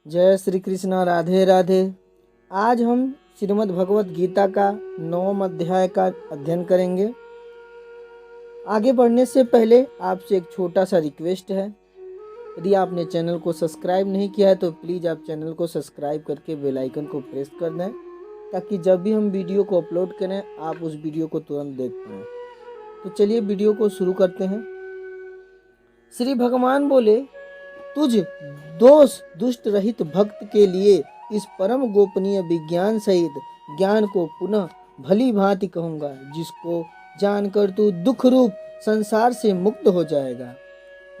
जय श्री कृष्ण। राधे राधे। आज हम श्रीमद् भगवत गीता का 9वां अध्याय का अध्ययन करेंगे। आगे बढ़ने से पहले आपसे एक छोटा सा रिक्वेस्ट है। यदि आपने चैनल को सब्सक्राइब नहीं किया है तो प्लीज़ आप चैनल को सब्सक्राइब करके बेल आइकन को प्रेस कर दें, ताकि जब भी हम वीडियो को अपलोड करें आप उस वीडियो को तुरंत देख पाएँ। तो चलिए वीडियो को शुरू करते हैं। श्री भगवान बोले, तुझ दोष दुष्ट रहित भक्त के लिए इस परम गोपनीय विज्ञान सहित ज्ञान को पुनः भली भांति कहूँगा, जिसको जानकर तू दुख रूप संसार से मुक्त हो जाएगा।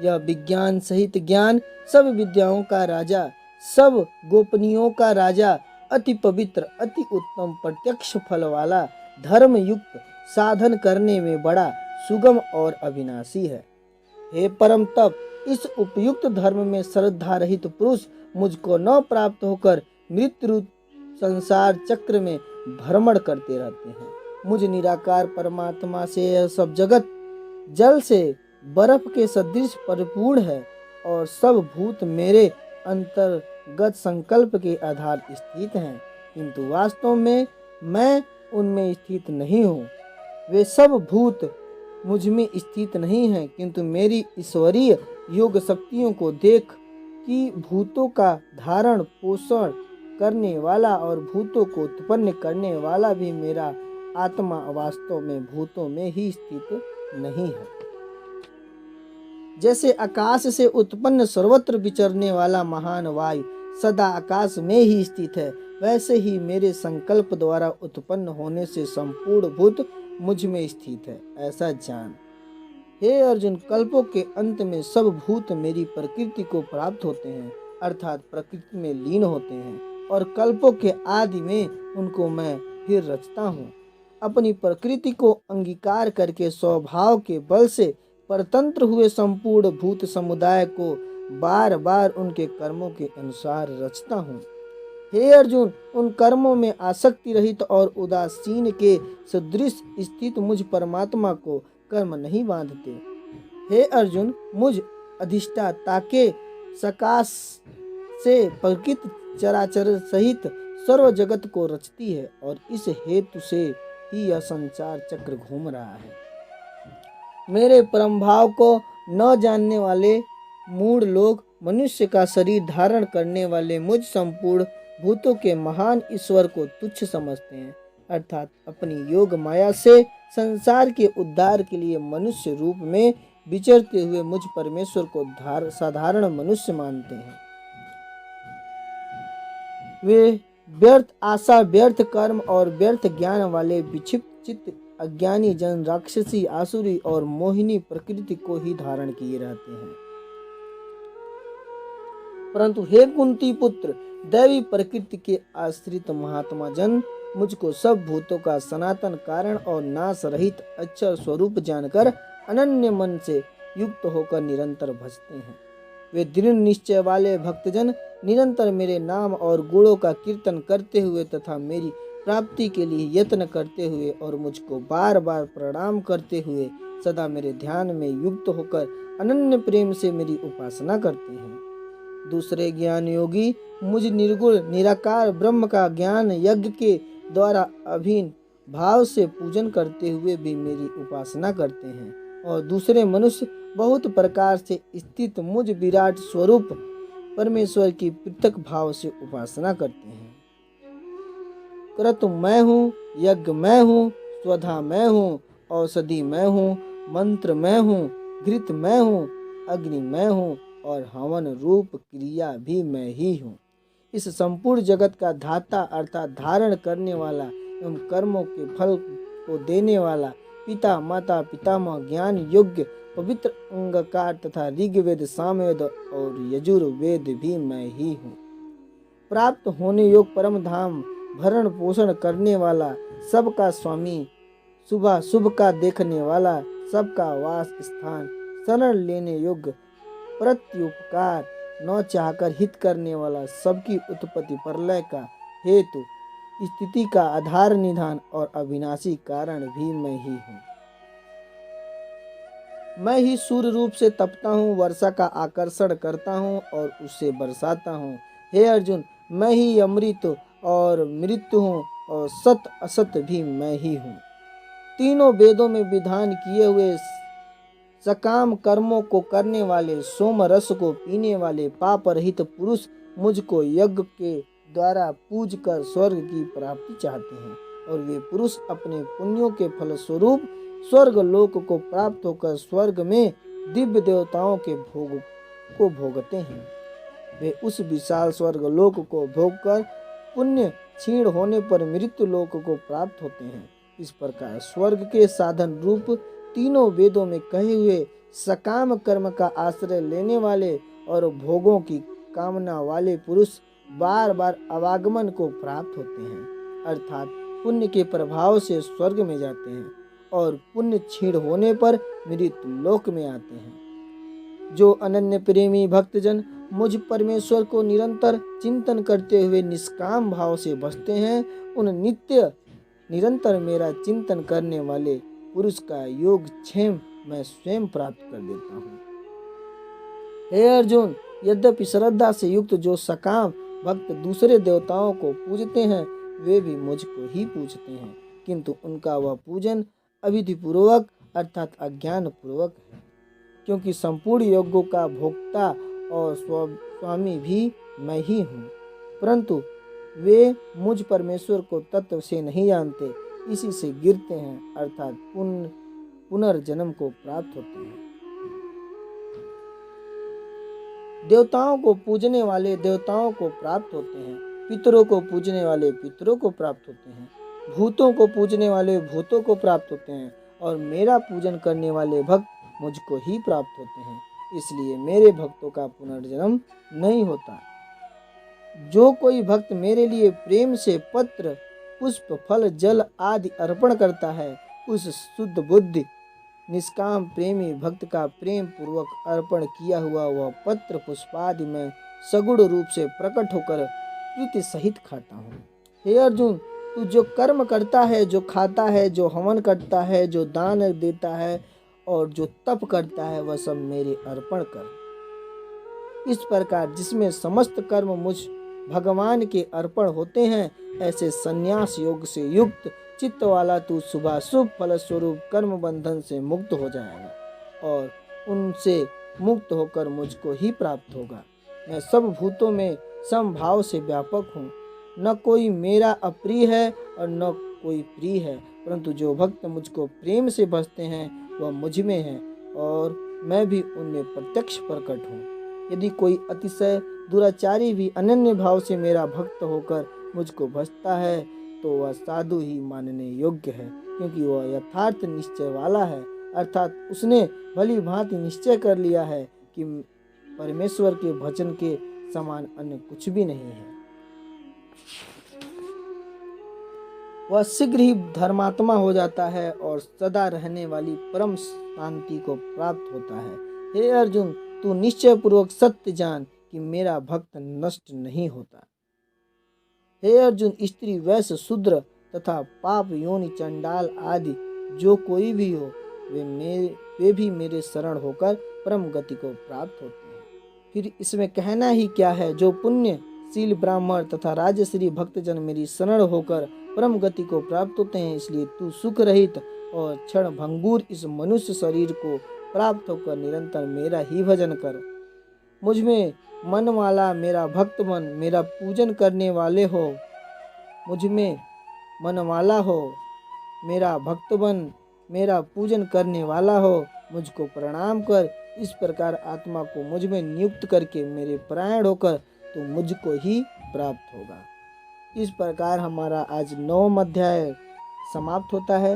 यह विज्ञान सहित ज्ञान सब विद्याओं का राजा, सब गोपनीयों का राजा, अति पवित्र, अति उत्तम, प्रत्यक्ष फल वाला, धर्म युक्त, साधन करने में बड़ा सुगम और अविनाशी है। हे परम तप, इस उपयुक्त धर्म में श्रद्धा रहित पुरुष मुझको न प्राप्त होकर मृत्यु संसार चक्र में भ्रमण करते रहते हैं। मुझ निराकार परमात्मा से यह सब जगत जल से बर्फ के सदृश परिपूर्ण है और सब भूत मेरे अंतर्गत संकल्प के आधार स्थित हैं, किंतु वास्तव में मैं उनमें स्थित नहीं हूँ। वे सब भूत मुझ में स्थित नहीं हैं, किंतु मेरी ईश्वरीय योग शक्तियों को देख कि भूतों का धारण पोषण करने वाला और भूतों को उत्पन्न करने वाला भी मेरा आत्मा वास्तव में भूतों में ही स्थित नहीं है। जैसे आकाश से उत्पन्न सर्वत्र विचरने वाला महान वायु सदा आकाश में ही स्थित है, वैसे ही मेरे संकल्प द्वारा उत्पन्न होने से संपूर्ण भूत मुझ में स्थित है, ऐसा जान। हे अर्जुन, कल्पों के अंत में सब भूत मेरी प्रकृति को प्राप्त होते हैं, अर्थात प्रकृति में लीन होते हैं, और कल्पों के आदि में उनको मैं फिर रचता हूँ। अपनी प्रकृति को अंगीकार करके स्वभाव के बल से परतंत्र हुए संपूर्ण भूत समुदाय को बार बार उनके कर्मों के अनुसार रचता हूँ। हे अर्जुन, उन कर्मों में आसक्ति रहित और उदासीन के सदृश स्थित मुझ परमात्मा को कर्म नहीं बांधते। हे अर्जुन, मुझ अधिष्ठाता के सकाश से प्रकृति चराचर सहित सर्व जगत को रचती है, और इस हेतु से ही यह संसार चक्र घूम रहा है। मेरे परम भाव को न जानने वाले मूढ़ लोग मनुष्य का शरीर धारण करने वाले मुझ संपूर्ण भूतों के महान ईश्वर को तुच्छ समझते हैं, अर्थात अपनी योग माया से संसार के उद्धार के लिए मनुष्य रूप में विचरते हुए मुझ परमेश्वर को साधारण मनुष्य मानते हैं। वे व्यर्थ आशा, व्यर्थ कर्म और व्यर्थ ज्ञान वाले विक्षिप्त चित्त अज्ञानी जन राक्षसी, आसुरी और मोहिनी प्रकृति को ही धारण किए रहते हैं। परंतु हे कुंती पुत्र, दैवी प्रकृति के आश्रित महात्मा जन मुझको सब भूतों का सनातन कारण और नाश रहित अक्षर स्वरूप जानकर अनन्य मन से युक्त होकर निरंतर भजते हैं। वे दृढ़ निश्चय वाले भक्तजन निरंतर मेरे नाम और गुणों का कीर्तन करते हुए तथा मेरी प्राप्ति के लिए यत्न करते हुए और मुझको बार बार प्रणाम करते हुए सदा मेरे ध्यान में युक्त होकर अनन्य प्रेम से मेरी उपासना करते हैं। दूसरे ज्ञान योगी मुझ निर्गुण निराकार ब्रह्म का ज्ञान यज्ञ के द्वारा अभिन्न भाव से पूजन करते हुए भी मेरी उपासना करते हैं, और दूसरे मनुष्य बहुत प्रकार से स्थित मुझ विराट स्वरूप परमेश्वर की पृथक भाव से उपासना करते हैं। क्रतु मैं हूँ, यज्ञ मैं हूँ, स्वधा मैं हूँ, औषधि मैं हूँ, मंत्र मैं हूँ, घृत मैं हूँ, अग्नि मैं हूँ, और हवन रूप क्रिया भी मैं ही हूँ। इस संपूर्ण जगत का धाता अर्थात धारण करने वाला एवं कर्मों के फल को देने वाला पिता माता पितामह ज्ञान योग्य पवित्र अंगकार तथा ऋग्वेद सामवेद और यजुर्वेद भी मैं ही हूँ। प्राप्त होने योग परम धाम भरण पोषण करने वाला, सबका स्वामी, शुभ शुभ का देखने वाला, सबका वास स्थान, शरण लेने योग्य, प्रत्युपकार न चाहकर हित करने वाला, सबकी उत्पत्ति प्रलय का हेतु, स्थिति का आधार निधान और अविनाशी कारण भी मैं ही हूँ। मैं ही सूर्य रूप से तपता हूँ, वर्षा का आकर्षण करता हूँ और उससे बरसाता हूँ। हे अर्जुन, मैं ही अमृत और मृत्यु हूँ और सत असत भी मैं ही हूँ। तीनों वेदों में विधान किए हुए सकाम कर्मों को करने वाले, सोम रस को पीने वाले पाप रहित पुरुष मुझको यज्ञ के द्वारा पूज कर स्वर्ग की प्राप्ति चाहते हैं, और वे पुरुष अपने पुण्यों के फलस्वरूप स्वर्ग लोक को प्राप्त होकर स्वर्ग में दिव्य देवताओं के भोग को भोगते हैं। वे उस विशाल स्वर्ग लोक को भोगकर पुण्य क्षीण होने पर मृत्यु लोक को प्राप्त होते हैं। इस प्रकार स्वर्ग के साधन रूप तीनों वेदों में कहे हुए सकाम कर्म का आश्रय लेने वाले और भोगों की कामना वाले पुरुष बार बार अवागमन को प्राप्त होते हैं, अर्थात पुण्य के प्रभाव से स्वर्ग में जाते हैं और पुण्य क्षीण होने पर मृत्यु लोक में आते हैं। जो अनन्य प्रेमी भक्तजन मुझ परमेश्वर को निरंतर चिंतन करते हुए निष्काम भाव से बसते हैं, उन नित्य निरंतर मेरा चिंतन करने वाले पुरुष का योग क्षेम मैं स्वयं प्राप्त कर देता हूँ। हे अर्जुन, यद्यपि श्रद्धा से युक्त जो सकाम भक्त दूसरे देवताओं को पूजते हैं, वे भी मुझको ही पूजते हैं, किंतु उनका वह पूजन अविधि पूर्वक अर्थात अज्ञान पूर्वक है, क्योंकि संपूर्ण योगों का भोक्ता और स्वामी भी मैं ही हूँ, परंतु वे मुझ परमेश्वर को तत्व से नहीं जानते, इसी से गिरते हैं, अर्थात पुनर्जन्म को प्राप्त होते हैं। देवताओं को पूजने वाले देवताओं को प्राप्त होते हैं, पितरों को पूजने वाले पितरों को प्राप्त होते हैं, भूतों को पूजने वाले भूतों को प्राप्त होते हैं, और मेरा पूजन करने वाले भक्त मुझको ही प्राप्त होते हैं। इसलिए मेरे भक्तों का पुनर्जन्म नहीं होता। जो कोई भक्त मेरे लिए प्रेम से पत्र पुष्प फल जल आदि अर्पण करता है, उस शुद्ध बुद्धि निष्काम प्रेमी भक्त का प्रेम पूर्वक अर्पण किया हुआ वह पत्र पुष्पादि में सगुण रूप से प्रकट होकर प्रीति सहित खाता हूँ। हे अर्जुन, तू जो कर्म करता है, जो खाता है, जो हवन करता है, जो दान देता है और जो तप करता है, वह सब मेरे अर्पण कर। इस प्रकार जिसमें समस्त कर्म मुझ भगवान के अर्पण होते हैं, ऐसे संन्यास योग से युक्त चित्त वाला तू शुभाशुभ फल स्वरूप कर्म बंधन से मुक्त हो जाएगा और उनसे मुक्त होकर मुझको ही प्राप्त होगा। मैं सब भूतों में समभाव से व्यापक हूँ, न कोई मेरा अप्रिय है और न कोई प्रिय है, परंतु जो भक्त मुझको प्रेम से भजते हैं वह मुझ में है और मैं भी उनमें प्रत्यक्ष प्रकट हूँ। यदि कोई अतिशय दुराचारी भी अनन्य भाव से मेरा भक्त होकर मुझको भजता है, तो वह साधु ही मानने योग्य है, क्योंकि वह यथार्थ निश्चय वाला है, अर्थात उसने भली भांति निश्चय कर लिया है कि परमेश्वर के भजन के समान अन्य कुछ भी नहीं है। वह शीघ्र ही धर्मात्मा हो जाता है और सदा रहने वाली परम शांति को प्राप्त होता है। हे अर्जुन, तू निश्चय पूर्वक सत्य जान कि मेरा भक्त नष्ट नहीं होता। हे अर्जुन, स्त्री वैश्य शूद्र तथा पाप योनि चंडाल आदि जो कोई भी हो, वे भी मेरे शरण होकर परम गति को प्राप्त होते हैं। फिर इसमें कहना ही क्या है, जो पुण्य शील ब्राह्मण तथा राजश्री भक्तजन मेरी शरण होकर परम गति को प्राप्त होते हैं। इसलिए तू सुख रहित और क्षण भंगुर इस मनुष्य शरीर को प्राप्त होकर निरंतर मेरा ही भजन कर। मुझ में मन वाला मेरा भक्त मन मेरा पूजन करने वाले हो, मुझ में मन वाला हो, मेरा भक्त बन मेरा पूजन करने वाला हो, मुझको प्रणाम कर। इस प्रकार आत्मा को मुझ में नियुक्त करके मेरे परायण होकर तो मुझको ही प्राप्त होगा। इस प्रकार हमारा आज 9वां अध्याय समाप्त होता है।